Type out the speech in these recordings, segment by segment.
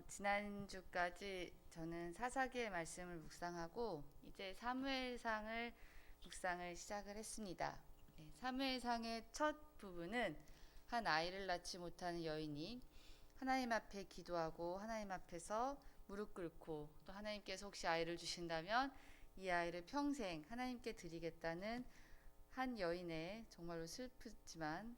지난주까지 저는 사사기의 말씀을 묵상하고 이제 사무엘상을 묵상을 시작을 했습니다. 네, 사무엘상의 첫 부분은 한 아이를 낳지 못하는 여인이 하나님 앞에 기도하고 하나님 앞에서 무릎 꿇고 또 하나님께서 혹시 아이를 주신다면 이 아이를 평생 하나님께 드리겠다는 한 여인의 정말로 슬프지만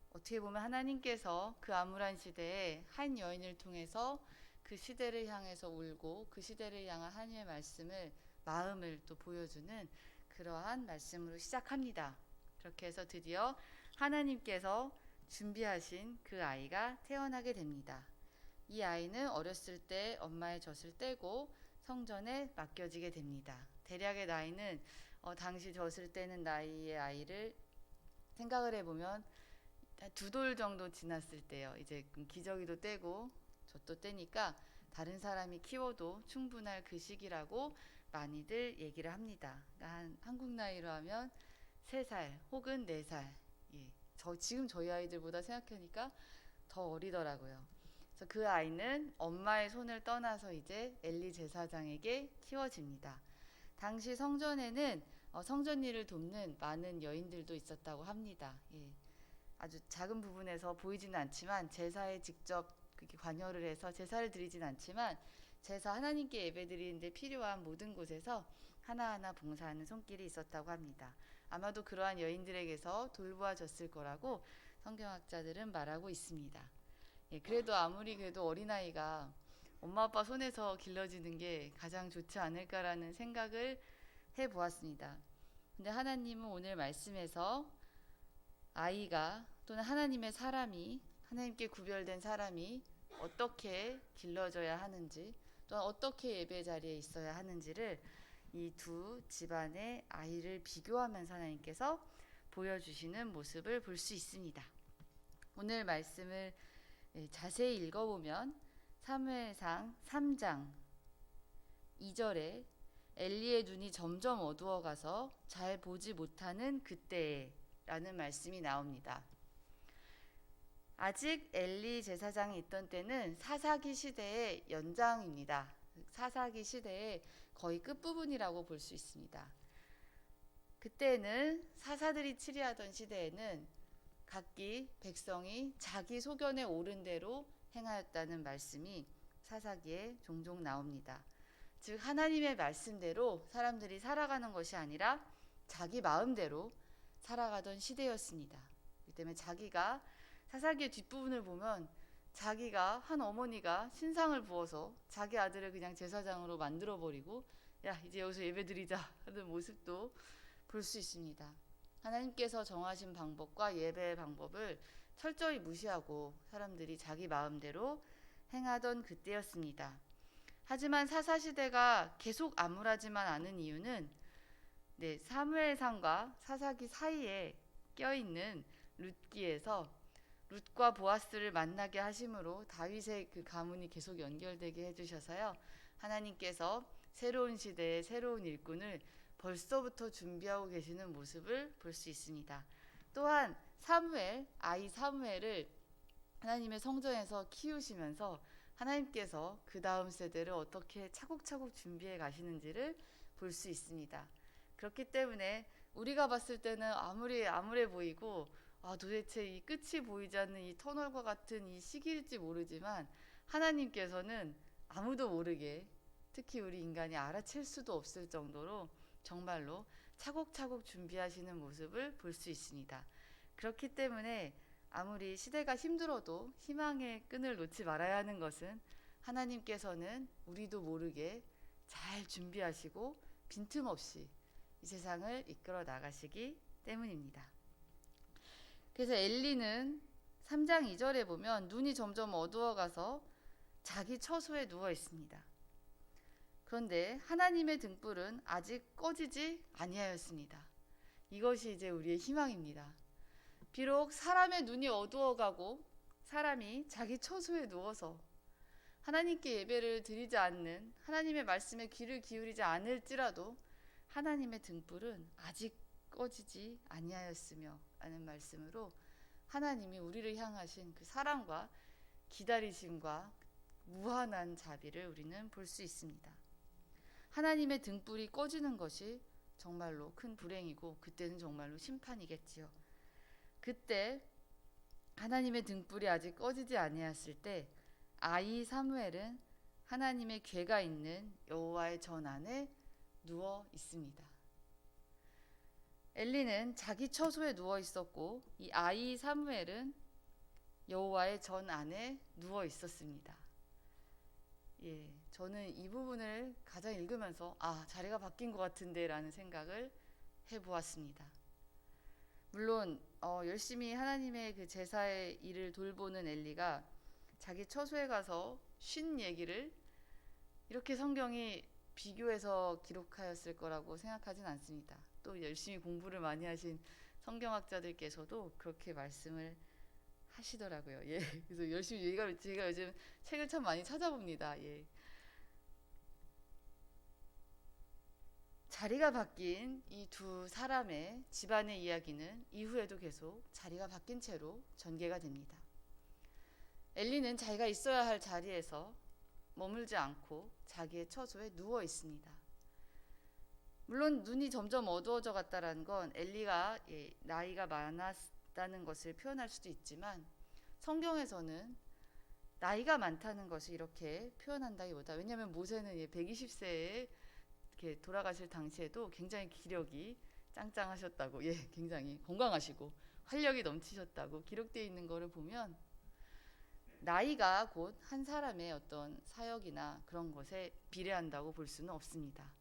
어떻게 보면 하나님께서 그 암울한 시대에 한 여인을 통해서 그 시대를 향해서 울고 그 시대를 향한 하나님의 말씀을 마음을 또 보여주는 그러한 말씀으로 시작합니다. 그렇게 해서 드디어 하나님께서 준비하신 그 아이가 태어나게 됩니다. 이 아이는 어렸을 때 엄마의 젖을 떼고 성전에 맡겨지게 됩니다. 대략의 나이는 당시 젖을 떼는 나이의 아이를 생각을 해보면 두 돌 정도 지났을 때요. 이제 기저귀도 떼고 젖도 떼니까 다른 사람이 키워도 충분할 그 시기라고 많이들 얘기를 합니다. 그러니까 한국 나이로 하면 3살 혹은 4살. 예. 지금 저희 아이들보다 생각하니까 더 어리더라고요. 그래서 그 아이는 엄마의 손을 떠나서 이제 엘리 제사장에게 키워집니다. 당시 성전에는 성전 일을 돕는 많은 여인들도 있었다고 합니다. 예. 아주 작은 부분에서 보이지는 않지만 제사에 직접 관여를 해서 제사를 드리진 않지만 제사 하나님께 예배드리는데 필요한 모든 곳에서 하나하나 봉사하는 손길이 있었다고 합니다. 아마도 그러한 여인들에게서 돌보아졌을 거라고 성경학자들은 말하고 있습니다. 예, 그래도 아무리 그래도 어린아이가 엄마 아빠 손에서 길러지는 게 가장 좋지 않을까라는 생각을 해보았습니다. 근데 하나님은 오늘 말씀에서 아이가 또는 하나님의 사람이 하나님께 구별된 사람이 어떻게 길러져야 하는지 또는 어떻게 예배 자리에 있어야 하는지를 이 두 집안의 아이를 비교하면서 하나님께서 보여주시는 모습을 볼 수 있습니다. 오늘 말씀을 자세히 읽어보면 사무엘상 3장 2절에 엘리의 눈이 점점 어두워가서 잘 보지 못하는 그때에 라는 말씀이 나옵니다. 아직 엘리 제사장이 있던 때는 사사기 시대의 연장입니다. 사사기 시대의 거의 끝부분이라고 볼 수 있습니다. 그때는 사사들이 치리하던 시대에는 각기 백성이 자기 소견에 옳은 대로 행하였다는 말씀이 사사기에 종종 나옵니다. 즉 하나님의 말씀대로 사람들이 살아가는 것이 아니라 자기 마음대로 살아가던 시대였습니다. 그렇기 때문에 자기가 사사기의 뒷부분을 보면 자기가 한 어머니가 신상을 부어서 자기 아들을 그냥 제사장으로 만들어버리고 야 이제 여기서 예배드리자 하는 모습도 볼 수 있습니다. 하나님께서 정하신 방법과 예배의 방법을 철저히 무시하고 사람들이 자기 마음대로 행하던 그때였습니다. 하지만 사사시대가 계속 암울하지만 않은 이유는 사무엘상과 사사기 사이에 껴있는 룻기에서 룻과 보아스를 만나게 하심으로 다윗의 그 가문이 계속 연결되게 해주셔서요. 하나님께서 새로운 시대의 새로운 일꾼을 벌써부터 준비하고 계시는 모습을 볼 수 있습니다. 또한 아이 사무엘을 하나님의 성전에서 키우시면서 하나님께서 그 다음 세대를 어떻게 차곡차곡 준비해 가시는지를 볼 수 있습니다. 그렇기 때문에 우리가 봤을 때는 아무리 암울해 보이고 도대체 이 끝이 보이지 않는 이 터널과 같은 이 시기일지 모르지만 하나님께서는 아무도 모르게 특히 우리 인간이 알아챌 수도 없을 정도로 정말로 차곡차곡 준비하시는 모습을 볼 수 있습니다. 그렇기 때문에 아무리 시대가 힘들어도 희망의 끈을 놓지 말아야 하는 것은 하나님께서는 우리도 모르게 잘 준비하시고 빈틈없이 이 세상을 이끌어 나가시기 때문입니다. 그래서 엘리는 3장 2절에 보면 눈이 점점 어두워가서 자기 처소에 누워 있습니다. 그런데 하나님의 등불은 아직 꺼지지 아니하였습니다. 이것이 이제 우리의 희망입니다. 비록 사람의 눈이 어두워가고 사람이 자기 처소에 누워서 하나님께 예배를 드리지 않는 하나님의 말씀에 귀를 기울이지 않을지라도 하나님의 등불은 아직 꺼지지 아니하였으며 라는 말씀으로 하나님이 우리를 향하신 그 사랑과 기다리심과 무한한 자비를 우리는 볼 수 있습니다. 하나님의 등불이 꺼지는 것이 정말로 큰 불행이고 그때는 정말로 심판이겠지요. 그때 하나님의 등불이 아직 꺼지지 아니했을 때 아이 사무엘은 하나님의 궤가 있는 여호와의 전 안에 누워 있습니다. 엘리는 자기 처소에 누워 있었고 이 아이 사무엘은 여호와의 전 안에 누워 있었습니다. 저는 이 부분을 가장 읽으면서 자리가 바뀐 것 같은데라는 생각을 해보았습니다. 물론 열심히 하나님의 그 제사의 일을 돌보는 엘리가 자기 처소에 가서 쉰 얘기를 이렇게 성경이 비교해서 기록하였을 거라고 생각하진 않습니다. 또 열심히 공부를 많이 하신 성경학자들께서도 그렇게 말씀을 하시더라고요. 그래서 열심히 제가 요즘 책을 참 많이 찾아봅니다. 자리가 바뀐 이 두 사람의 집안의 이야기는 이후에도 계속 자리가 바뀐 채로 전개가 됩니다. 엘리는 자기가 있어야 할 자리에서 머물지 않고 자기의 처소에 누워 있습니다. 물론 눈이 점점 어두워져 갔다는 건 엘리가 나이가 많았다는 것을 표현할 수도 있지만 성경에서는 나이가 많다는 것을 이렇게 표현한다기보다, 왜냐하면 모세는 120세에 이렇게 돌아가실 당시에도 굉장히 기력이 짱짱하셨다고, 굉장히 건강하시고 활력이 넘치셨다고 기록되어 있는 것을 보면 나이가 곧 한 사람의 어떤 사역이나 그런 것에 비례한다고 볼 수는 없습니다.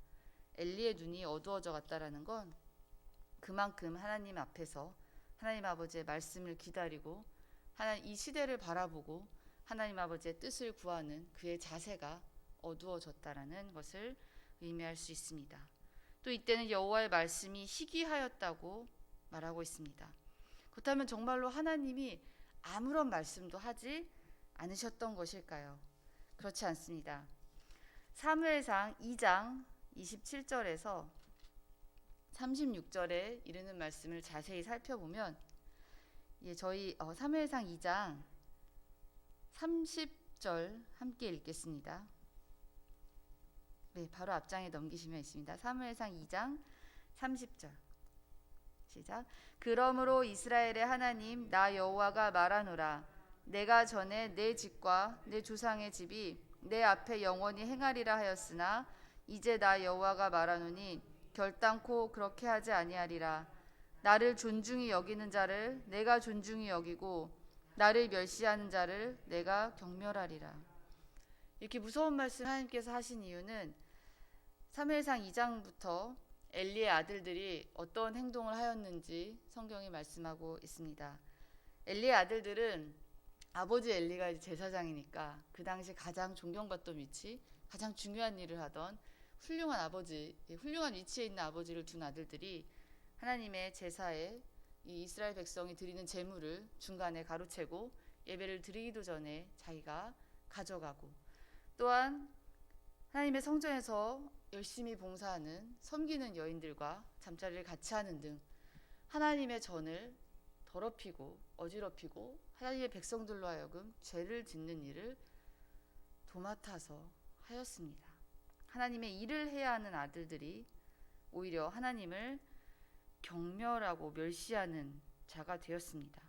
엘리의 눈이 어두워져 갔다라는 건 그만큼 하나님 앞에서 하나님 아버지의 말씀을 기다리고 이 시대를 바라보고 하나님 아버지의 뜻을 구하는 그의 자세가 어두워졌다라는 것을 의미할 수 있습니다. 또 이때는 여호와의 말씀이 희귀하였다고 말하고 있습니다. 그렇다면 정말로 하나님이 아무런 말씀도 하지 않으셨던 것일까요? 그렇지 않습니다. 사무엘상 2장 27절에서 36절에 이르는 말씀을 자세히 살펴보면 저희 사무엘상 2장 30절 함께 읽겠습니다. 바로 앞장에 넘기시면 있습니다. 사무엘상 2장 30절 시작. 그러므로 이스라엘의 하나님 나 여호와가 말하노라. 내가 전에 내 집과 내 조상의 집이 내 앞에 영원히 행하리라 하였으나 이제 나 여호와가 말하노니 결단코 그렇게 하지 아니하리라. 나를 존중히 여기는 자를 내가 존중히 여기고 나를 멸시하는 자를 내가 경멸하리라. 이렇게 무서운 말씀 하나님께서 하신 이유는 사무엘상 2장부터 엘리의 아들들이 어떤 행동을 하였는지 성경이 말씀하고 있습니다. 엘리의 아들들은 아버지 엘리가 제사장이니까 그 당시 가장 존경받던 위치, 가장 중요한 일을 하던 훌륭한 아버지, 훌륭한 위치에 있는 아버지를 둔 아들들이 하나님의 제사에 이 이스라엘 백성이 드리는 제물을 중간에 가로채고 예배를 드리기도 전에 자기가 가져가고, 또한 하나님의 성전에서 열심히 봉사하는 섬기는 여인들과 잠자리를 같이 하는 등 하나님의 전을 더럽히고 어지럽히고 하나님의 백성들로 하여금 죄를 짓는 일을 도맡아서 하였습니다. 하나님의 일을 해야 하는 아들들이 오히려 하나님을 경멸하고 멸시하는 자가 되었습니다.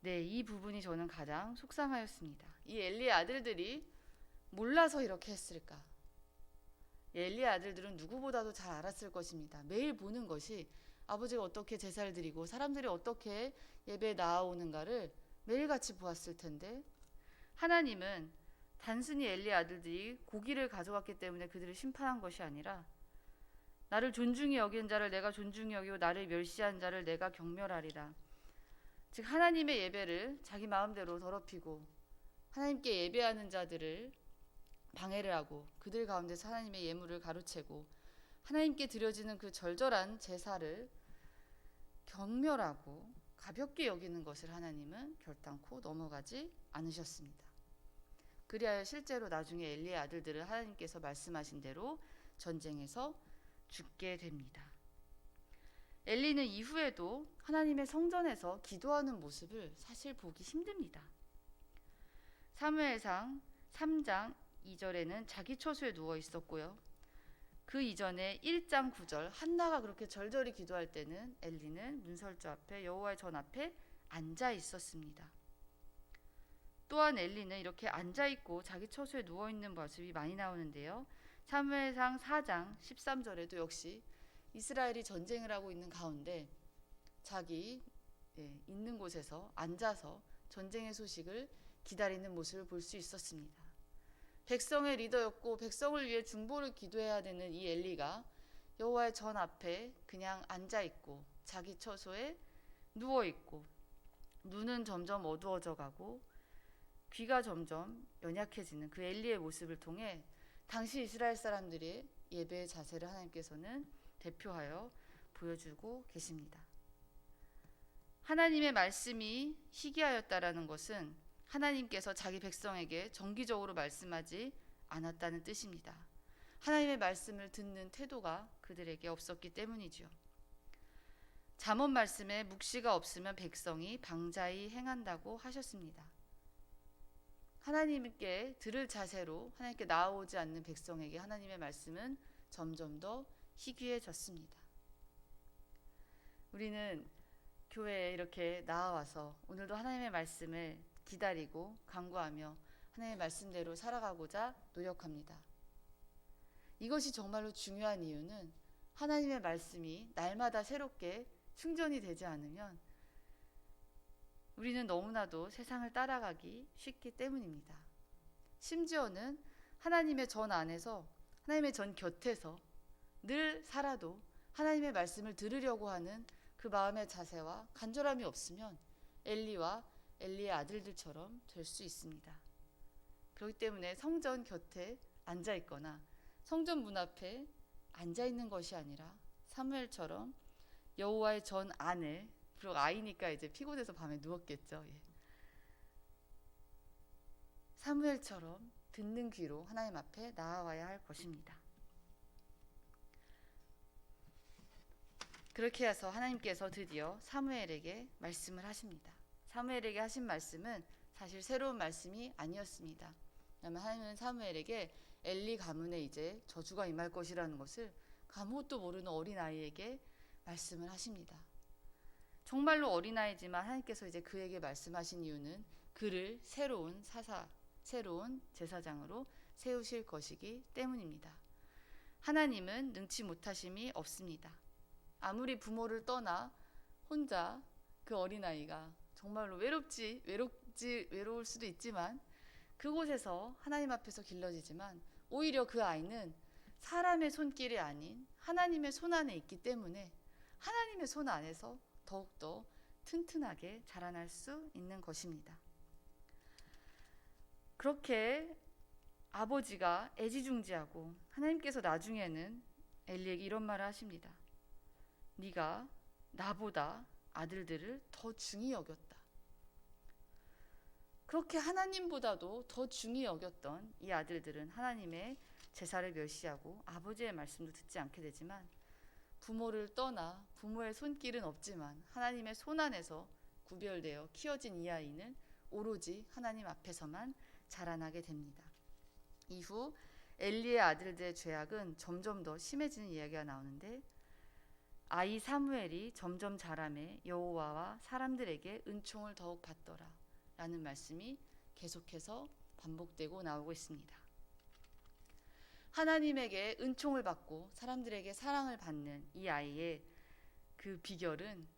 이 부분이 저는 가장 속상하였습니다. 이 엘리의 아들들이 몰라서 이렇게 했을까? 엘리의 아들들은 누구보다도 잘 알았을 것입니다. 매일 보는 것이 아버지가 어떻게 제사를 드리고 사람들이 어떻게 예배에 나아오는가를 매일같이 보았을 텐데, 하나님은 단순히 엘리의 아들들이 고기를 가져갔기 때문에 그들을 심판한 것이 아니라 나를 존중히 여기는 자를 내가 존중히 여기고 나를 멸시한 자를 내가 경멸하리라. 즉 하나님의 예배를 자기 마음대로 더럽히고 하나님께 예배하는 자들을 방해를 하고 그들 가운데서 하나님의 예물을 가로채고 하나님께 드려지는 그 절절한 제사를 경멸하고 가볍게 여기는 것을 하나님은 결단코 넘어가지 않으셨습니다. 그리하여 실제로 나중에 엘리의 아들들은 하나님께서 말씀하신 대로 전쟁에서 죽게 됩니다. 엘리는 이후에도 하나님의 성전에서 기도하는 모습을 사실 보기 힘듭니다. 사무엘상 3장 2절에는 자기 처소에 누워 있었고요. 그 이전에 1장 9절 한나가 그렇게 절절히 기도할 때는 엘리는 문설주 앞에 여호와의 전 앞에 앉아 있었습니다. 또한 엘리는 이렇게 앉아 있고 자기 처소에 누워 있는 모습이 많이 나오는데요. 사무엘상 4장 13절에도 역시 이스라엘이 전쟁을 하고 있는 가운데 자기 있는 곳에서 앉아서 전쟁의 소식을 기다리는 모습을 볼 수 있었습니다. 백성의 리더였고 백성을 위해 중보를 기도해야 되는 이 엘리가 여호와의 전 앞에 그냥 앉아 있고 자기 처소에 누워 있고 눈은 점점 어두워져 가고 귀가 점점 연약해지는 그 엘리의 모습을 통해 당시 이스라엘 사람들의 예배의 자세를 하나님께서는 대표하여 보여주고 계십니다. 하나님의 말씀이 희귀하였다라는 것은 하나님께서 자기 백성에게 정기적으로 말씀하지 않았다는 뜻입니다. 하나님의 말씀을 듣는 태도가 그들에게 없었기 때문이죠. 잠언 말씀에 묵시가 없으면 백성이 방자히 행한다고 하셨습니다. 하나님께 들을 자세로 하나님께 나아오지 않는 백성에게 하나님의 말씀은 점점 더 희귀해졌습니다. 우리는 교회에 이렇게 나와서 오늘도 하나님의 말씀을 기다리고 간구하며 하나님의 말씀대로 살아가고자 노력합니다. 이것이 정말로 중요한 이유는 하나님의 말씀이 날마다 새롭게 충전이 되지 않으면 우리는 너무나도 세상을 따라가기 쉽기 때문입니다. 심지어는 하나님의 전 안에서 하나님의 전 곁에서 늘 살아도 하나님의 말씀을 들으려고 하는 그 마음의 자세와 간절함이 없으면 엘리와 엘리의 아들들처럼 될 수 있습니다. 그렇기 때문에 성전 곁에 앉아 있거나 성전 문 앞에 앉아 있는 것이 아니라 사무엘처럼 여호와의 전 안을, 그리고 아이니까 이제 피곤해서 밤에 누웠겠죠. 사무엘처럼 듣는 귀로 하나님 앞에 나아와야 할 것입니다. 그렇게 해서 하나님께서 드디어 사무엘에게 말씀을 하십니다. 사무엘에게 하신 말씀은 사실 새로운 말씀이 아니었습니다. 왜냐하면 하나님은 사무엘에게 엘리 가문에 이제 저주가 임할 것이라는 것을 아무것도 모르는 어린아이에게 말씀을 하십니다. 정말로 어린아이지만 하나님께서 이제 그에게 말씀하신 이유는 그를 새로운 제사장으로 세우실 것이기 때문입니다. 하나님은 능치 못하심이 없습니다. 아무리 부모를 떠나 혼자 그 어린아이가 정말로 외로울 수도 있지만 그곳에서 하나님 앞에서 길러지지만 오히려 그 아이는 사람의 손길이 아닌 하나님의 손 안에 있기 때문에 하나님의 손 안에서 더욱더 튼튼하게 자라날 수 있는 것입니다. 그렇게 아버지가 애지중지하고 하나님께서 나중에는 엘리에게 이런 말을 하십니다. 네가 나보다 아들들을 더 중히 여겼다. 그렇게 하나님보다도 더 중히 여겼던 이 아들들은 하나님의 제사를 멸시하고 아버지의 말씀도 듣지 않게 되지만 부모를 떠나 부모의 손길은 없지만 하나님의 손 안에서 구별되어 키워진 이 아이는 오로지 하나님 앞에서만 자라나게 됩니다. 이후 엘리의 아들들의 죄악은 점점 더 심해지는 이야기가 나오는데 아이 사무엘이 점점 자라매 여호와와 사람들에게 은총을 더욱 받더라 라는 말씀이 계속해서 반복되고 나오고 있습니다. 하나님에게 은총을 받고 사람들에게 사랑을 받는 이 아이의 그 비결은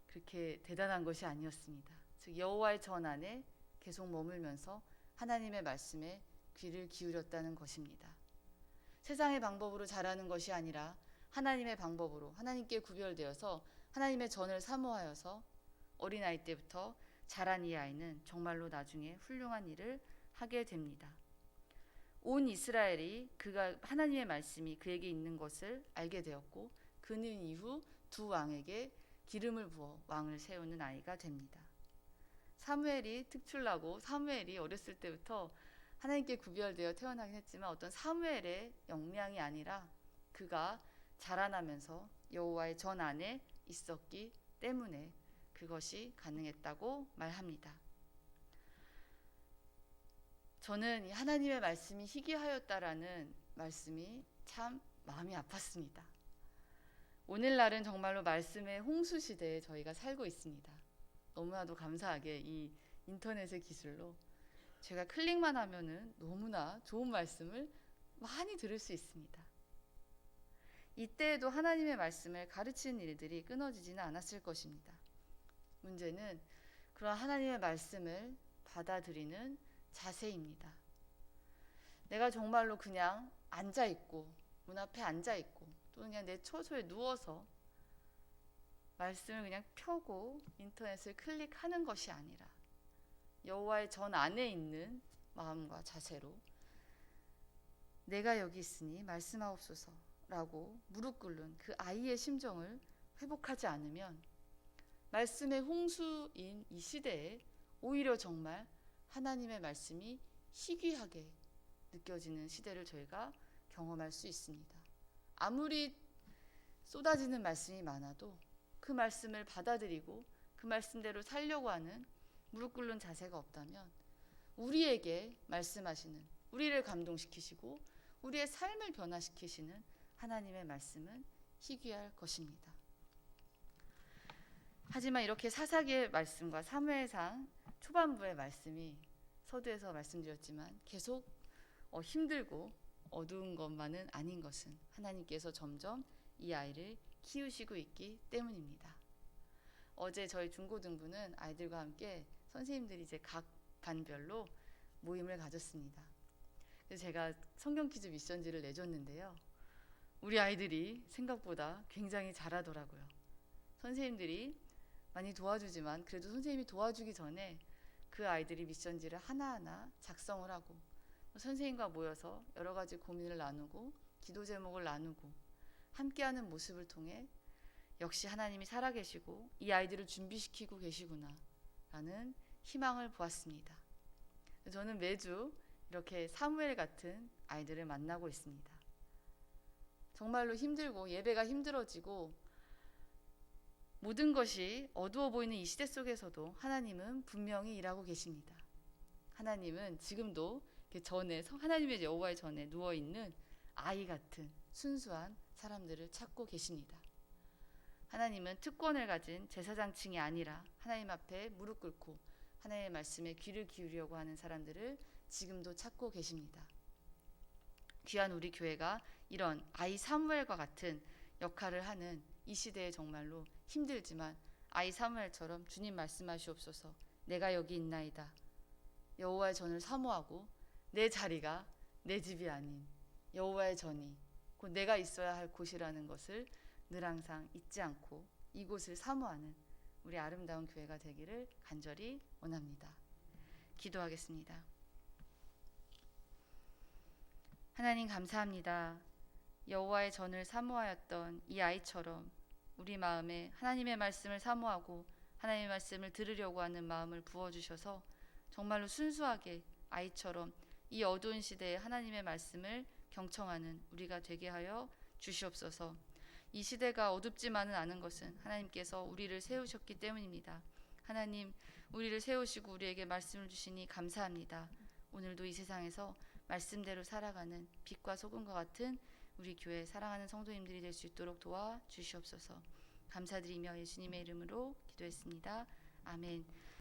그렇게 대단한 것이 아니었습니다. 즉 여호와의 전 안에 계속 머물면서 하나님의 말씀에 귀를 기울였다는 것입니다. 세상의 방법으로 자라는 것이 아니라 하나님의 방법으로 하나님께 구별되어서 하나님의 전을 사모하여서 어린아이 때부터 자란 이 아이는 정말로 나중에 훌륭한 일을 하게 됩니다. 온 이스라엘이 그가 하나님의 말씀이 그에게 있는 것을 알게 되었고 그는 이후 두 왕에게 기름을 부어 왕을 세우는 아이가 됩니다. 사무엘이 특출나고 사무엘이 어렸을 때부터 하나님께 구별되어 태어나긴 했지만 어떤 사무엘의 역량이 아니라 그가 자라나면서 여호와의 전 안에 있었기 때문에 그것이 가능했다고 말합니다. 저는 하나님의 말씀이 희귀하였다라는 말씀이 참 마음이 아팠습니다. 오늘날은 정말로 말씀의 홍수 시대에 저희가 살고 있습니다. 너무나도 감사하게 이 인터넷의 기술로 제가 클릭만 하면은 너무나 좋은 말씀을 많이 들을 수 있습니다. 이때에도 하나님의 말씀을 가르치는 일들이 끊어지지는 않았을 것입니다. 문제는 그런 하나님의 말씀을 받아들이는 자세입니다. 내가 정말로 그냥 앉아있고 문 앞에 앉아있고 또는 그냥 내 처소에 누워서 말씀을 그냥 펴고 인터넷을 클릭하는 것이 아니라 여호와의 전 안에 있는 마음과 자세로 내가 여기 있으니 말씀하옵소서라고 무릎 꿇는 그 아이의 심정을 회복하지 않으면 말씀의 홍수인 이 시대에 오히려 정말 하나님의 말씀이 희귀하게 느껴지는 시대를 저희가 경험할 수 있습니다. 아무리 쏟아지는 말씀이 많아도 그 말씀을 받아들이고 그 말씀대로 살려고 하는 무릎 꿇는 자세가 없다면 우리에게 말씀하시는, 우리를 감동시키시고 우리의 삶을 변화시키시는 하나님의 말씀은 희귀할 것입니다. 하지만 이렇게 사사기의 말씀과 사무엘상 초반부의 말씀이 서두에서 말씀드렸지만 계속 힘들고 어두운 것만은 아닌 것은 하나님께서 점점 이 아이를 키우시고 있기 때문입니다. 어제 저희 중고등부는 아이들과 함께 선생님들이 이제 각 반별로 모임을 가졌습니다. 그래서 제가 성경 퀴즈 미션지를 내줬는데요. 우리 아이들이 생각보다 굉장히 잘하더라고요. 선생님들이 많이 도와주지만 그래도 선생님이 도와주기 전에 그 아이들이 미션지를 하나하나 작성을 하고 선생님과 모여서 여러 가지 고민을 나누고 기도 제목을 나누고 함께하는 모습을 통해 역시 하나님이 살아계시고 이 아이들을 준비시키고 계시구나 라는 희망을 보았습니다. 저는 매주 이렇게 사무엘 같은 아이들을 만나고 있습니다. 정말로 힘들고 예배가 힘들어지고 모든 것이 어두워 보이는 이 시대 속에서도 하나님은 분명히 일하고 계십니다. 하나님은 지금도 하나님의 여호와의 전에 누워있는 아이 같은 순수한 사람들을 찾고 계십니다. 하나님은 특권을 가진 제사장층이 아니라 하나님 앞에 무릎 꿇고 하나님의 말씀에 귀를 기울이려고 하는 사람들을 지금도 찾고 계십니다. 귀한 우리 교회가 이런 아이 사무엘과 같은 역할을 하는 이 시대에 정말로 힘들지만 아이 사무엘처럼 주님 말씀하시옵소서 내가 여기 있나이다. 여호와의 전을 사모하고 내 자리가 내 집이 아닌 여호와의 전이 곧 내가 있어야 할 곳이라는 것을 늘 항상 잊지 않고 이곳을 사모하는 우리 아름다운 교회가 되기를 간절히 원합니다. 기도하겠습니다. 하나님 감사합니다. 여호와의 전을 사모하였던 이 아이처럼 우리 마음에 하나님의 말씀을 사모하고 하나님의 말씀을 들으려고 하는 마음을 부어주셔서 정말로 순수하게 아이처럼 이 어두운 시대에 하나님의 말씀을 경청하는 우리가 되게 하여 주시옵소서. 이 시대가 어둡지만은 않은 것은 하나님께서 우리를 세우셨기 때문입니다. 하나님, 우리를 세우시고 우리에게 말씀을 주시니 감사합니다. 오늘도 이 세상에서 말씀대로 살아가는 빛과 소금과 같은 우리 교회 사랑하는 성도님들이 될 수 있도록 도와주시옵소서. 감사드리며 예수님의 이름으로 기도했습니다. 아멘.